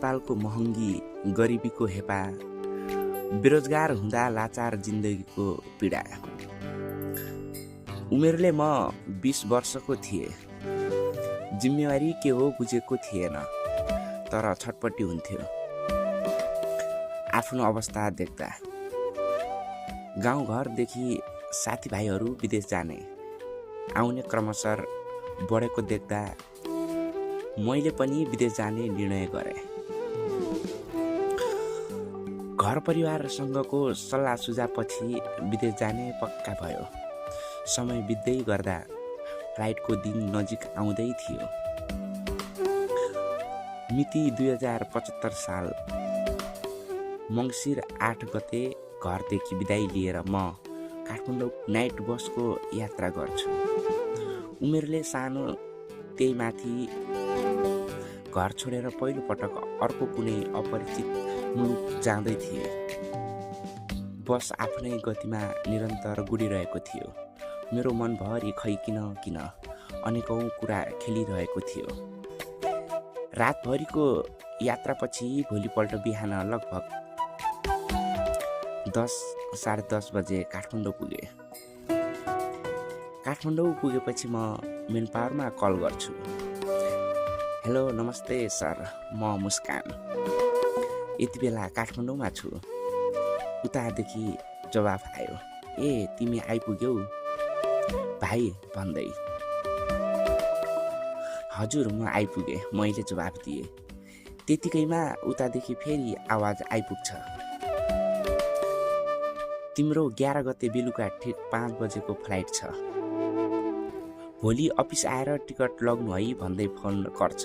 नेपालको महँगी, गरिबीको हेपा, बेरोजगार हुँदा लाचार जिन्दगीको पीडा। उमेरले म 20 वर्षको थिएँ। जिम्मेवारी के हो बुझेको थिएन, तर छटपट्टि हुन्थ्यो आफ्नो अवस्था देख्दा। गाउँघरदेखि साथीभाइहरू विदेश जाने आउने क्रमशः बढेको देख्दा मैले पनि विदेश जाने निर्णय गरेँ। घर परिवारसँगको सल्लाह सुझावपछि विदेश जाने पक्का भयो। समय बित्दै गर्दा फ्लाइटको दिन नजिक आउँदै थियो। मिति 2075 साल मङ्सिर 8 गते घरदेखि बिदाई लिएर म काठमाडौँ नाइट बसको यात्रा गर्छु। उमेरले सानो, त्यही माथि घर छोडेर पहिलो पटक अर्को कुनै अपरिचित मुलुक जाँदै थिए। बस आफ्नै गतिमा निरन्तर गुडिरहेको थियो। मेरो मनभरि खै किन अनेकौं कुरा खेलिरहेको थियो। रातभरिको यात्रापछि भोलिपल्ट बिहान लगभग 10 साढे 10 बजे काठमाडौँ पुगे। काठमाडौँ पुगेपछि म मेन पावरमा कल गर्छु। हेलो, नमस्ते सर, म मुस्कान यति बेला काठमाडौँमा छु। उतादेखि जवाफ आयो, ए तिमी आइपुग्यौ भाइ भन्दै। हजुर, म आइपुगेँ, मैले जवाफ दिएँ। त्यतिकैमा उतादेखि फेरि आवाज आइपुग्छ, तिम्रो 11 गते बेलुका ठिक 5 बजेको फ्लाइट छ। भोलि अफिस आएर टिकट लग्नु है भन्दै फोन गर्छ।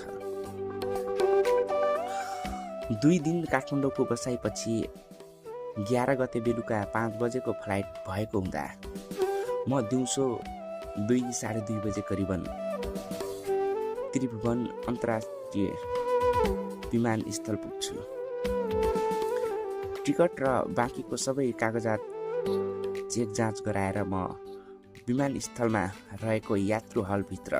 2 दिन काठमाडौँको बसाइपछि 11 गते बेलुका 5 बजेको फ्लाइट भएको हुँदा म दिउँसो 2 साढे 2 बजे करिबन त्रिभुवन अन्तर्राष्ट्रिय विमानस्थल पुग्छु। टिकट र बाँकीको सबै कागजात चेक जाँच गराएर म विमानस्थलमा रहेको यात्रु हलभित्र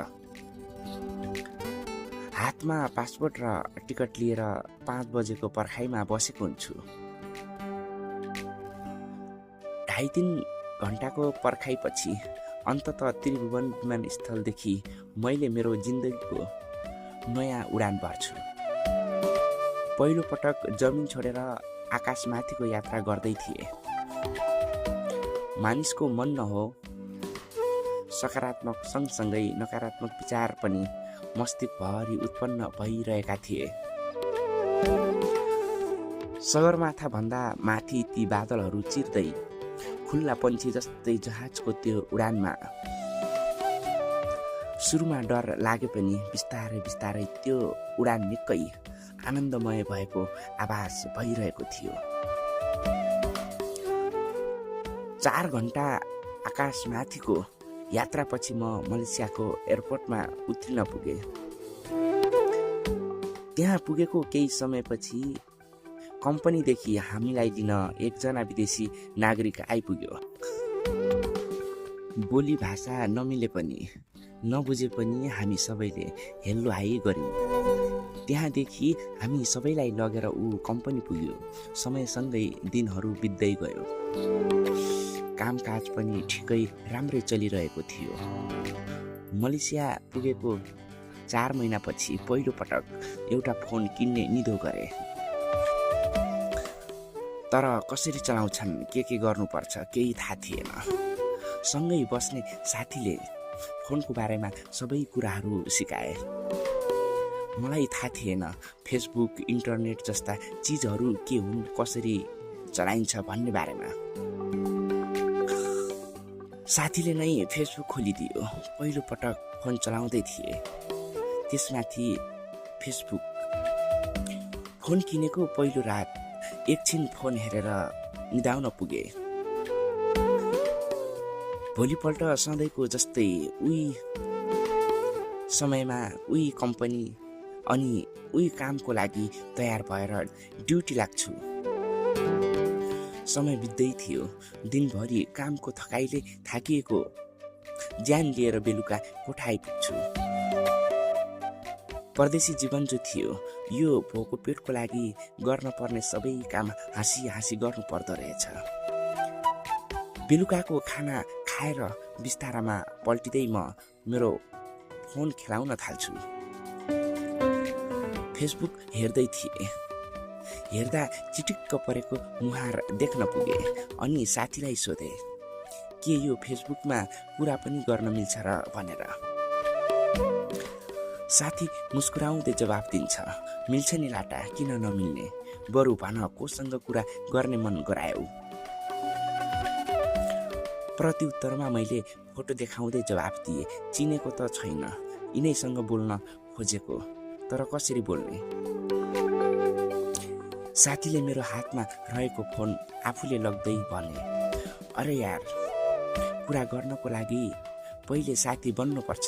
हातमा पासपोर्ट र टिकट लिएर 5 बजेको पर्खाइमा बसेको हुन्छु। 2.5-3 घन्टाको पर्खाइपछि अन्ततः त्रिभुवन विमानस्थलदेखि मैले मेरो जिन्दगीको नयाँ उडान भर्छु। पहिलो पटक जमिन छोडेर आकाशमाथिको यात्रा गर्दै थिए। मानिसको मन न हो, सकारात्मक सँगसँगै नकारात्मक विचार पनि मस्तिष्कभरि उत्पन्न भइरहेका थिए। सगरमाथा भन्दा माथि ती बादलहरू चिर्दै खुल्ला पन्छी जस्तै जहाजको त्यो उडानमा सुरुमा डर लागे पनि बिस्तारै त्यो उडान निकै आनन्दमय भएको आभास भइरहेको थियो। 4 घन्टा आकाशमाथिको यात्रापछि म मलेसियाको एयरपोर्टमा उत्रिन पुगे। त्यहाँ पुगेको केही समयपछि कम्पनीदेखि हामीलाई लिन एकजना विदेशी नागरिक आइपुग्यो। बोली भाषा नमिले पनि नबुझे पनि हामी सबैले हेल्लो हाई गर्यौं। त्यहाँदेखि हामी सबैलाई लगेर ऊ कम्पनी पुग्यो। समयसँगै दिनहरू बित्दै गयो। कामकाज पनि ठिकै राम्रै चलिरहेको थियो। मलेसिया पुगेको 4 महिनापछि पहिलो पटक एउटा फोन किन्ने निधो गरे। तर कसरी चलाउँछन्, के गर्नुपर्छ केही थाहा थिएन। सँगै बस्ने साथीले फोनको बारेमा सबै कुराहरू सिकाए। मलाई थाहा थिएन फेसबुक, इन्टरनेट जस्ता चिजहरू के हुन्, कसरी चलाइन्छ भन्ने बारेमा। साथीले नै फेसबुक खोलिदियो। पहिलो पटक फोन चलाउँदै थिए, त्यसमाथि फेसबुक। फोन किनेको पहिलो रात एकछिन फोन हेरेर निदाउन पुगे। भोलिपल्ट सधैँको जस्तै उही समयमा उही कम्पनी अनि उही कामको लागि तयार भएर ड्युटी लाग्छु। समय बित्दै थियो। दिनभरि कामको थकाइले थाकिएको ज्यान लिएर बेलुका कोठा आइपुग्छु। परदेशी जीवन जो थियो यो भोको पेटको लागि गर्न पर्ने सबै काम हाँसी हाँसी गर्नु पर्दो रहेछ। बेलुकाको खाना खाएर बिस्तारामा पल्टिँदै म मेरो फोन खेलाउन थाल्छु। फेसबुक हेर्दै थिएँ। हेर्दा चिटिक्क परेको मुहार देख्न पुगे अनि साथीलाई सोधे के यो फेसबुकमा कुरा पनि गर्न मिल्छ र भनेर। साथी मुस्कुराउँदै जवाफ दिन्छ, मिल्छ नि लाटा, किन नमिल्ने, बरु भन कोसँग कुरा गर्ने मन गरायौ। प्रत्युत्तरमा मैले फोटो देखाउँदै जवाफ दिए, चिनेको त छैन, यिनैसँग बोल्न खोजेको, तर कसरी बोल्ने। साथीले मेरो हातमा रहेको फोन आफूले लग्दै भने, अरे यार, कुरा गर्नको लागि पहिले साथी बन्नुपर्छ।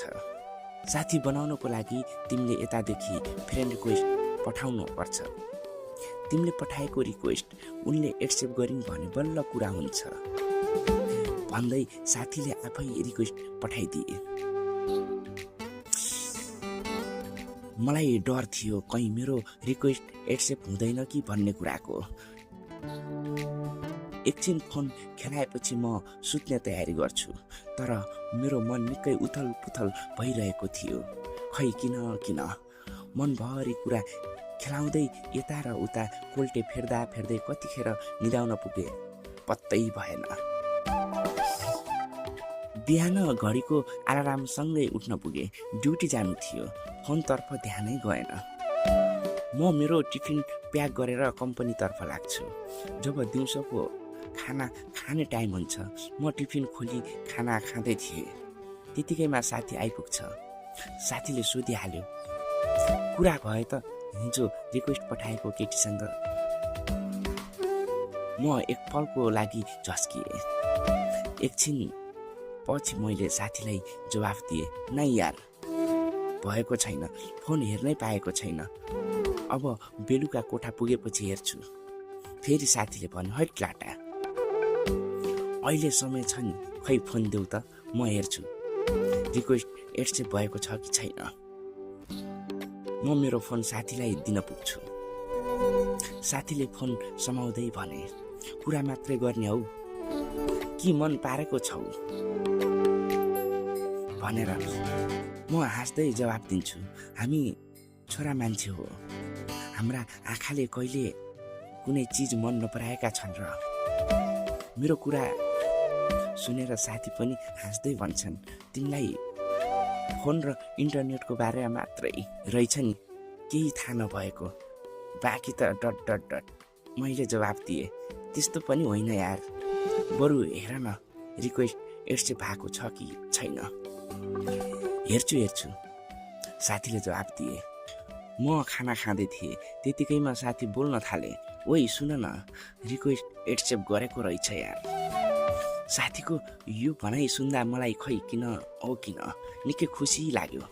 साथी बनाउनको लागि तिमीले यतादेखि फ्रेन्ड रिक्वेस्ट पठाउनु पर्छ। तिमीले पठाएको रिक्वेस्ट उनले एक्सेप्ट गरिन् भने बल्ल कुरा हुन्छ भन्दै साथीले आफै रिक्वेस्ट पठाइदिए। मलाई डर थियो कहीँ मेरो रिक्वेस्ट एक्सेप्ट हुँदैन कि भन्ने कुराको। एकछिन फोन खेलाएपछि म सुत्ने तयारी गर्छु, तर मेरो मन निकै उथल पुथल भइरहेको थियो। खै किन मनभरि कुरा खेलाउँदै यता र उता कोल्टे फेर्दा फेर्दै कतिखेर निदाउन पुगे पत्तै भएन। बिहान घडीको अलार्मसँगै उठ्न पुगे। ड्युटी जानु थियो, फोनतर्फ ध्यानै गएन। म मेरो टिफिन प्याक गरेर कम्पनीतर्फ लाग्छु। जब दिउँसोको खाना खाने टाइम हुन्छ म टिफिन खोली खाना खाँदै थिएँ। त्यतिकैमा साथी आइपुग्छ। साथीले सोधिहाल्यो, कुरा भए त हिजो रिक्वेस्ट पठाएको केटीसँग। म एक पलको लागि झस्किएँ। एकछिन पछि मैले साथीलाई जवाफ दिएँ, नै यार, भएको छैन, फोन हेर्नै पाएको छैन, अब बेलुका कोठा पुगेपछि हेर्छु। फेरि साथीले भन्यो, हैट लाटा, अहिले समय छ नि, खै फोन देऊ त, म हेर्छु रिक्वेस्ट एक्सेप्ट भएको छ कि छैन। म मेरो फोन साथीलाई दिन पुग्छु। साथीले फोन समाउँदै भने, कुरा मात्रै गर्ने हौ कि मन पारेको छौ भनेर। म हाँस्दै जवाफ दिन्छु, हामी छोरा मान्छे हो, हाम्रा आँखाले कहिले कुनै चिज मन नपराएका छन् र। मेरो कुरा सुनेर साथी पनि हाँस्दै भन्छन्, तिमीलाई फोन र इन्टरनेटको बारेमा मात्रै रहेछ नि, केही थाहा नभएको, बाँकी त ... मैले जवाफ दिएँ, त्यस्तो पनि होइन यार, बरु हेर न रिक्वेस्ट एक्सेप्ट भएको छ कि छैन। हेर्छु साथीले जवाफ दिए। म खाना खाँदै थिएँ। त्यतिकैमा साथी बोल्न थाले, ओइ सुन न, रिक्वेस्ट एक्सेप्ट गरेको रहेछ यार। साथीको यो भनाइ सुन्दा मलाई खै किन निकै खुसी लाग्यो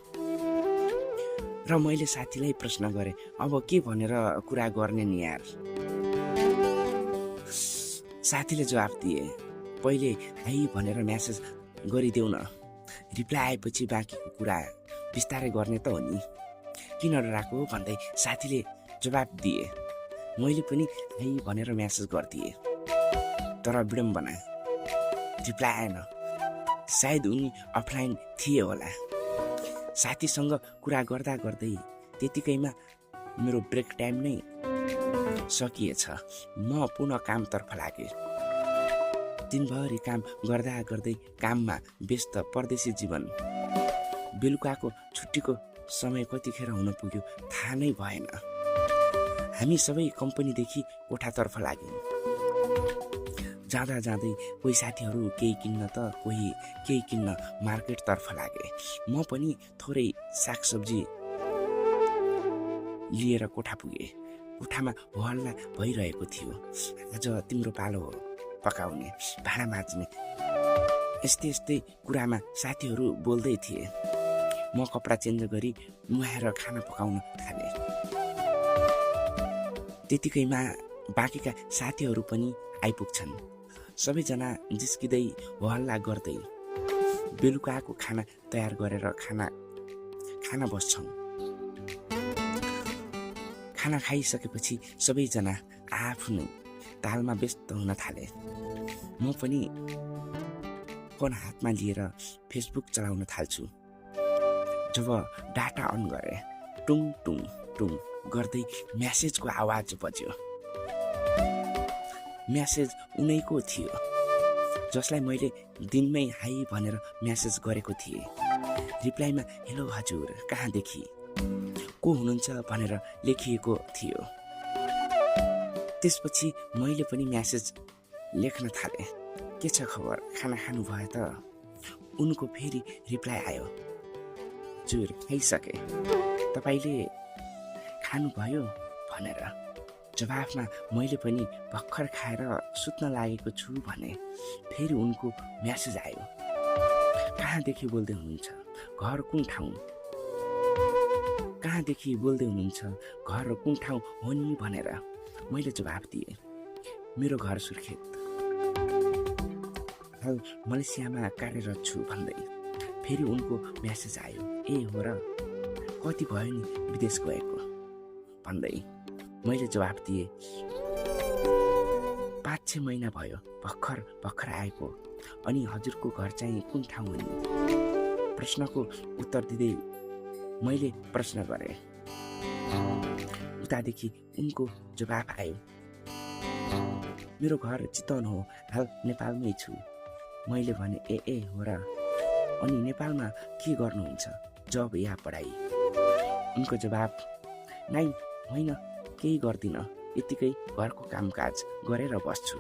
र मैले साथीलाई प्रश्न गरेँ, अब के भनेर कुरा गर्ने नि यार। साथीले जवाफ दिए, पहिले हाई भनेर म्यासेज गरिदेऊ न, रिप्लाई आएपछि बाँकीको कुरा बिस्तारै गर्ने त हो नि, किन डराएको भन्दै साथीले जवाफ दिए। मैले पनि हाई भनेर म्यासेज गरिदिएँ, तर विडम्बना, रिप्लाई आएन। सायद उनी अफलाइन थिए होला। साथीसँग कुरा गर्दा गर्दै त्यतिकैमा मेरो ब्रेक टाइम नै सकिएछ। म पुनः कामतर्फ लागेँ। दिनभरि काम गर्दा गर्दै काममा व्यस्त परदेशी जीवन। बेलुकाको छुट्टीको समय कतिखेर हुन पुग्यो थाहा नै भएन। हामी सबै कम्पनीदेखि कोठातर्फ लाग्यौँ। जाँदा जाँदै कोही साथीहरू केही किन्न त कोही केही किन्न मार्केटतर्फ लागे। म पनि थोरै सागसब्जी लिएर कोठा पुगेँ। कोठामा होहल्ला भइरहेको थियो। आज तिम्रो पालो हो पकाउने, भाँडा माझ्ने, यस्तै कुरामा साथीहरू बोल्दै थिए। म कपडा चेन्ज गरी नुहाएर खाना पकाउन थालेँ। त्यतिकैमा बाँकीका साथीहरू पनि आइपुग्छन्। सबैजना जिस्किँदै होहल्ला गर्दै बेलुकाको खाना तयार गरेर खाना बस्छौँ। खाना खाइसकेपछि सबैजना आफ्नै तालमा व्यस्त हुन थाले। म पनि फोन हातमा लिएर फेसबुक चलाउन थाल्छु। जब डाटा अन गरेँ, टुङ टुङ टुङ गर्दै म्यासेजको आवाज बज्यो। म्यासेज उनैको थियो जसलाई मैले दिनमै हाई भनेर म्यासेज गरेको थिएँ। रिप्लाईमा हेलो हजुर कहाँदेखि, को हुनुहुन्छ भनेर लेखिएको थियो। त्यसपछि मैले पनि म्यासेज लेख्न थालेँ, के छ खबर, खाना खानुभयो त? उनको फेरि रिप्लाई आयो, हजुर खाइसके, तपाईँले खानुभयो भनेर। जवाफमा मैले पनि भर्खर खाएर सुत्न लागेको छु भने। फेरि उनको म्यासेज आयो, कहाँदेखि बोल्दै हुनुहुन्छ, घर कुन ठाउँ, कहाँदेखि बोल्दै हुनुहुन्छ, घर कुन ठाउँ हो नि भनेर। मैले जवाफ दिएँ, मेरो घर सुर्खेत, हाल मलेसियामा कार्यरत छु भन्दै। फेरि उनको म्यासेज आयो, ए हो र, कति भयो नि विदेश गएको भन्दै। मैले जवाफ दिएँ, 5-6 महिना भयो भर्खर आएको। अनि हजुरको घर चाहिँ कुन ठाउँ हो नि? प्रश्नको उत्तर दिँदै मैले प्रश्न गरेँ। उतादेखि उनको जवाफ आयो, मेरो घर चितवन हो, हाल नेपालमै छु। मैले भने ए हो र, अनि नेपालमा के गर्नुहुन्छ, जब या पढाइ? उनको जवाफ, नाइ होइन केही गर्दिनँ, यतिकै घरको कामकाज गरेर बस्छु।